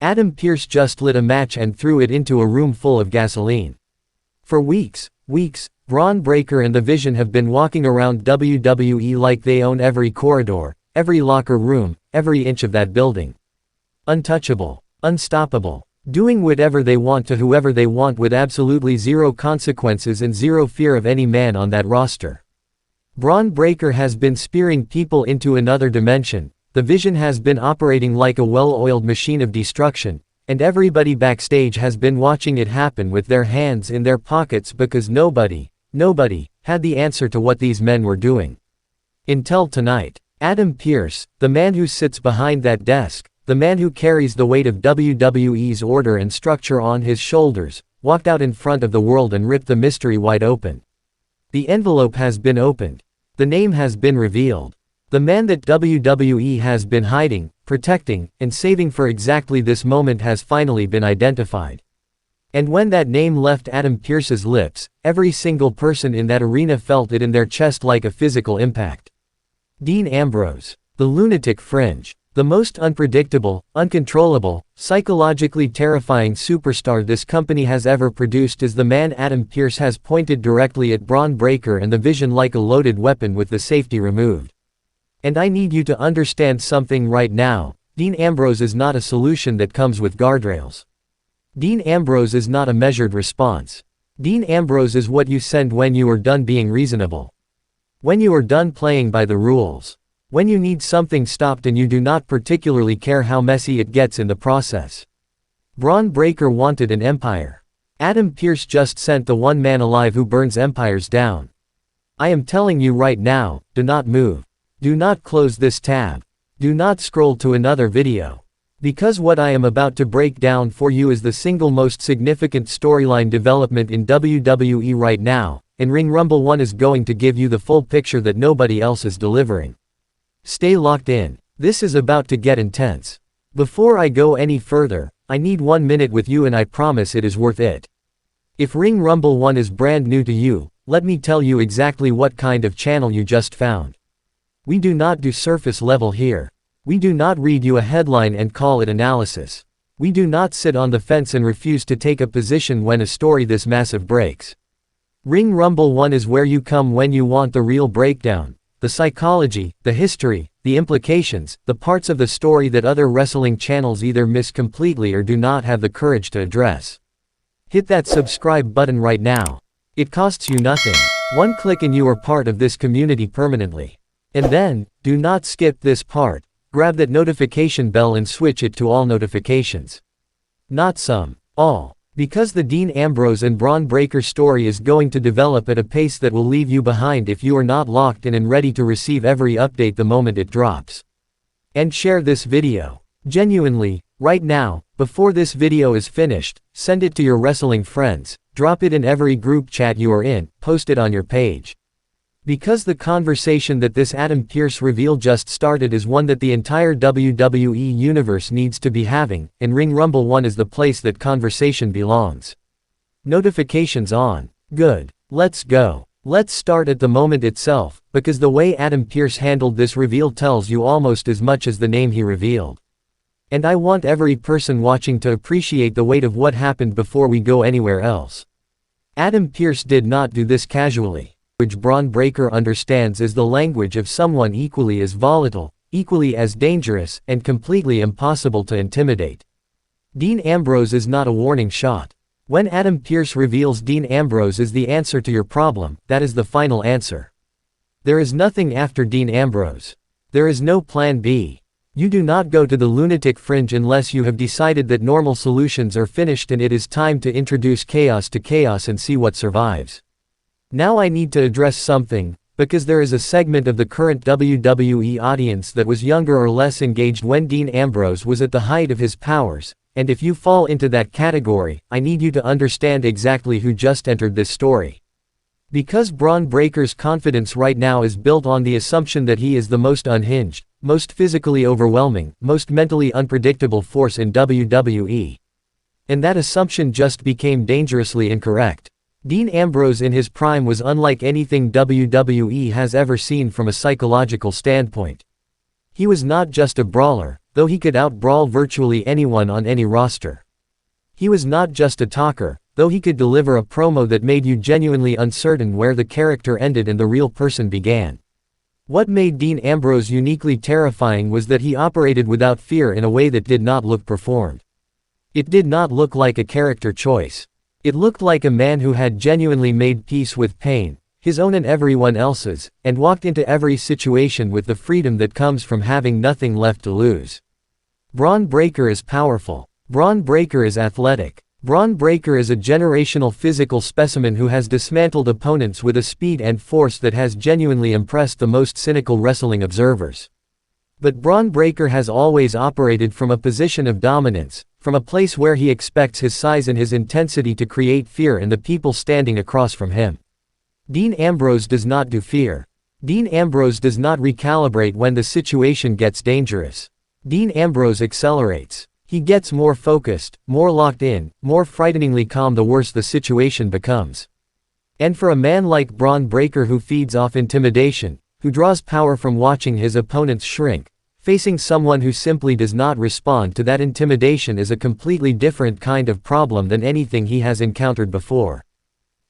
Adam Pearce just lit a match and threw it into a room full of gasoline. For weeks, Bron Breakker and the Vision have been walking around WWE like they own every corridor, every locker room, every inch of that building. Untouchable, unstoppable, doing whatever they want to whoever they want with absolutely zero consequences and zero fear of any man on that roster. Bron Breakker has been spearing people into another dimension, the Vision has been operating like a well-oiled machine of destruction, and everybody backstage has been watching it happen with their hands in their pockets because nobody had the answer to what these men were doing. Until tonight. Adam Pearce, the man who sits behind that desk, the man who carries the weight of WWE's order and structure on his shoulders, walked out in front of the world and ripped the mystery wide open. The envelope has been opened. The name has been revealed. The man that WWE has been hiding, protecting, and saving for exactly this moment has finally been identified. And when that name left Adam Pearce's lips, every single person in that arena felt it in their chest like a physical impact. Dean Ambrose, the Lunatic Fringe, the most unpredictable, uncontrollable, psychologically terrifying superstar this company has ever produced is the man Adam Pearce has pointed directly at Bron Breakker and the Vision like a loaded weapon with the safety removed. And I need you to understand something right now, Dean Ambrose is not a solution that comes with guardrails. Dean Ambrose is not a measured response. Dean Ambrose is what you send when you are done being reasonable. When you are done playing by the rules. When you need something stopped and you do not particularly care how messy it gets in the process. Bron Breakker wanted an empire. Adam Pearce just sent the one man alive who burns empires down. I am telling you right now, do not move. Do not close this tab. Do not scroll to another video. Because what I am about to break down for you is the single most significant storyline development in WWE right now, and Ring Rumble 1 is going to give you the full picture that nobody else is delivering. Stay locked in. This is about to get intense. Before I go any further, I need 1 minute with you and I promise it is worth it. If Ring Rumble 1 is brand new to you, let me tell you exactly what kind of channel you just found. We do not do surface level here. We do not read you a headline and call it analysis. We do not sit on the fence and refuse to take a position when a story this massive breaks. Ring Rumble 1 is where you come when you want the real breakdown, the psychology, the history, the implications, the parts of the story that other wrestling channels either miss completely or do not have the courage to address. Hit that subscribe button right now. It costs you nothing. 1 click and you are part of this community permanently. And then, do not skip this part. Grab that notification bell and switch it to all notifications. Not some, all. Because the Dean Ambrose and Bron Breakker story is going to develop at a pace that will leave you behind if you are not locked in and ready to receive every update the moment it drops. And share this video. Genuinely, right now, before this video is finished, send it to your wrestling friends, drop it in every group chat you are in, post it on your page. Because the conversation that this Adam Pearce reveal just started is one that the entire WWE universe needs to be having, and Ring Rumble 1 is the place that conversation belongs. Notifications on. Good. Let's go. Let's start at the moment itself, because the way Adam Pearce handled this reveal tells you almost as much as the name he revealed. And I want every person watching to appreciate the weight of what happened before we go anywhere else. Adam Pearce did not do this casually. Which Bron Breakker understands is the language of someone equally as volatile, equally as dangerous, and completely impossible to intimidate. Dean Ambrose is not a warning shot. When Adam Pearce reveals Dean Ambrose is the answer to your problem, that is the final answer. There is nothing after Dean Ambrose. There is no plan B. You do not go to the Lunatic Fringe unless you have decided that normal solutions are finished and it is time to introduce chaos to chaos and see what survives. Now I need to address something, because there is a segment of the current WWE audience that was younger or less engaged when Dean Ambrose was at the height of his powers, and if you fall into that category, I need you to understand exactly who just entered this story. Because Bron Breakker's confidence right now is built on the assumption that he is the most unhinged, most physically overwhelming, most mentally unpredictable force in WWE. And that assumption just became dangerously incorrect. Dean Ambrose in his prime was unlike anything WWE has ever seen from a psychological standpoint. He was not just a brawler, though he could out-brawl virtually anyone on any roster. He was not just a talker, though he could deliver a promo that made you genuinely uncertain where the character ended and the real person began. What made Dean Ambrose uniquely terrifying was that he operated without fear in a way that did not look performed. It did not look like a character choice. It looked like a man who had genuinely made peace with pain, his own and everyone else's, and walked into every situation with the freedom that comes from having nothing left to lose. Bron Breakker is powerful. Bron Breakker is athletic. Bron Breakker is a generational physical specimen who has dismantled opponents with a speed and force that has genuinely impressed the most cynical wrestling observers. But Bron Breakker has always operated from a position of dominance, from a place where he expects his size and his intensity to create fear in the people standing across from him. Dean Ambrose does not do fear. Dean Ambrose does not recalibrate when the situation gets dangerous. Dean Ambrose accelerates. He gets more focused, more locked in, more frighteningly calm the worse the situation becomes. And for a man like Bron Breakker who feeds off intimidation, who draws power from watching his opponents shrink, facing someone who simply does not respond to that intimidation is a completely different kind of problem than anything he has encountered before.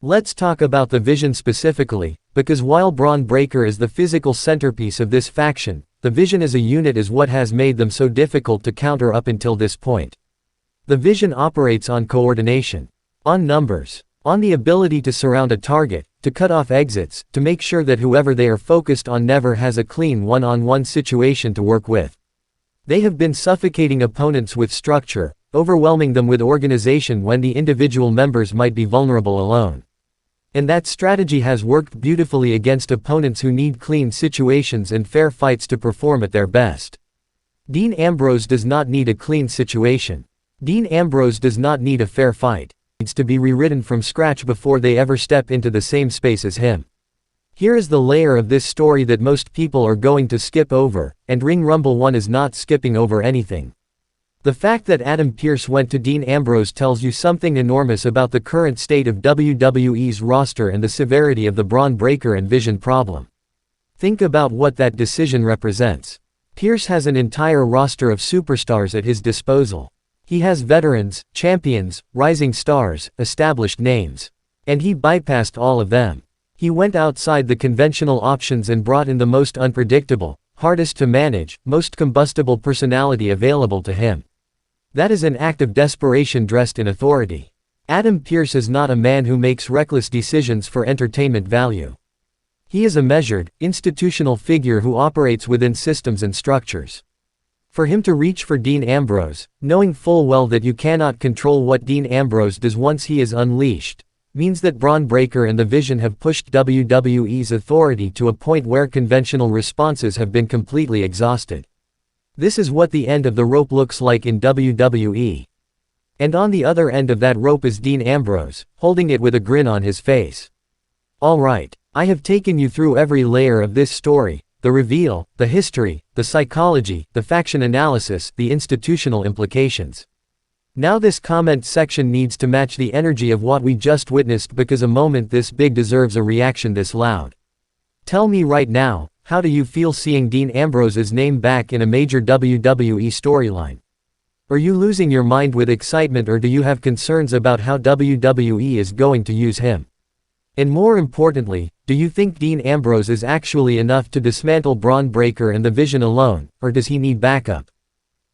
Let's talk about the Vision specifically, because while Bron Breakker is the physical centerpiece of this faction, the Vision as a unit is what has made them so difficult to counter up until this point. The Vision operates on coordination, on numbers, on the ability to surround a target, to cut off exits, to make sure that whoever they are focused on never has a clean one-on-one situation to work with. They have been suffocating opponents with structure, overwhelming them with organization when the individual members might be vulnerable alone. And that strategy has worked beautifully against opponents who need clean situations and fair fights to perform at their best. Dean Ambrose does not need a clean situation. Dean Ambrose does not need a fair fight. He needs to be rewritten from scratch before they ever step into the same space as him. Here is the layer of this story that most people are going to skip over, and Ring Rumble 1 is not skipping over anything. The fact that Pearce went to Dean Ambrose tells you something enormous about the current state of WWE's roster and the severity of the Bron Breakker and Vision problem. Think about what that decision represents. Pearce has an entire roster of superstars at his disposal. He has veterans, champions, rising stars, established names. And he bypassed all of them. He went outside the conventional options and brought in the most unpredictable, hardest to manage, most combustible personality available to him. That is an act of desperation dressed in authority. Pearce is not a man who makes reckless decisions for entertainment value. He is a measured, institutional figure who operates within systems and structures. For him to reach for Dean Ambrose, knowing full well that you cannot control what Dean Ambrose does once he is unleashed, means that Bron Breakker and the Vision have pushed WWE's authority to a point where conventional responses have been completely exhausted. This is what the end of the rope looks like in WWE. And on the other end of that rope is Dean Ambrose, holding it with a grin on his face. Alright, I have taken you through every layer of this story, the reveal, the history, the psychology, the faction analysis, the institutional implications. Now this comment section needs to match the energy of what we just witnessed because a moment this big deserves a reaction this loud. Tell me right now, how do you feel seeing Dean Ambrose's name back in a major WWE storyline? Are you losing your mind with excitement or do you have concerns about how WWE is going to use him? And more importantly, do you think Dean Ambrose is actually enough to dismantle Bron Breakker and the Vision alone, or does he need backup?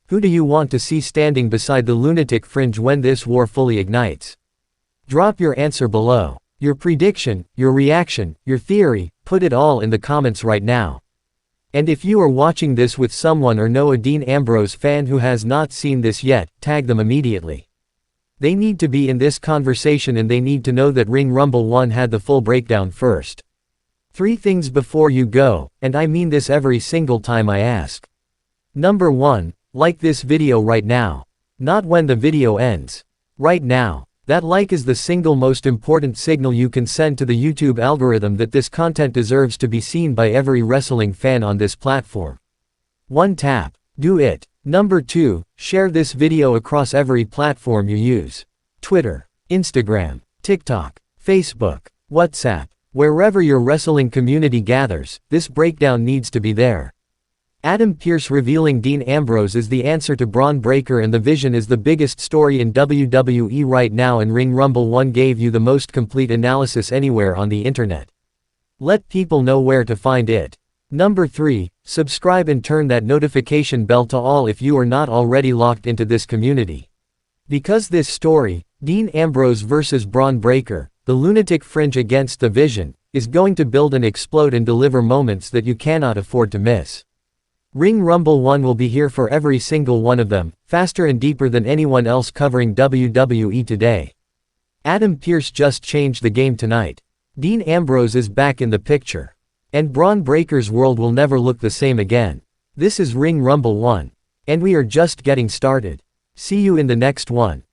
Who do you want to see standing beside the Lunatic Fringe when this war fully ignites? Drop your answer below. Your prediction, your reaction, your theory, put it all in the comments right now. And if you are watching this with someone or know a Dean Ambrose fan who has not seen this yet, tag them immediately. They need to be in this conversation and they need to know that Ring Rumble 1 had the full breakdown first. 3 things before you go, and I mean this every single time I ask. Number 1, like this video right now. Not when the video ends. Right now. That like is the single most important signal you can send to the YouTube algorithm that this content deserves to be seen by every wrestling fan on this platform. 1 tap. Do it. Number 2, share this video across every platform you use. Twitter, Instagram, TikTok, Facebook, WhatsApp. Wherever your wrestling community gathers, this breakdown needs to be there. Adam Pearce revealing Dean Ambrose is the answer to Bron Breakker and The Vision is the biggest story in WWE right now, and Ring Rumble 1 gave you the most complete analysis anywhere on the internet. Let people know where to find it. Number 3, subscribe and turn that notification bell to all if you are not already locked into this community. Because this story, Dean Ambrose vs. Bron Breakker, the Lunatic Fringe against The Vision, is going to build and explode and deliver moments that you cannot afford to miss. Ring Rumble 1 will be here for every single one of them, faster and deeper than anyone else covering WWE today. Adam Pearce just changed the game tonight. Dean Ambrose is back in the picture. And Bron Breakker's world will never look the same again. This is Ring Rumble 1. And we are just getting started. See you in the next one.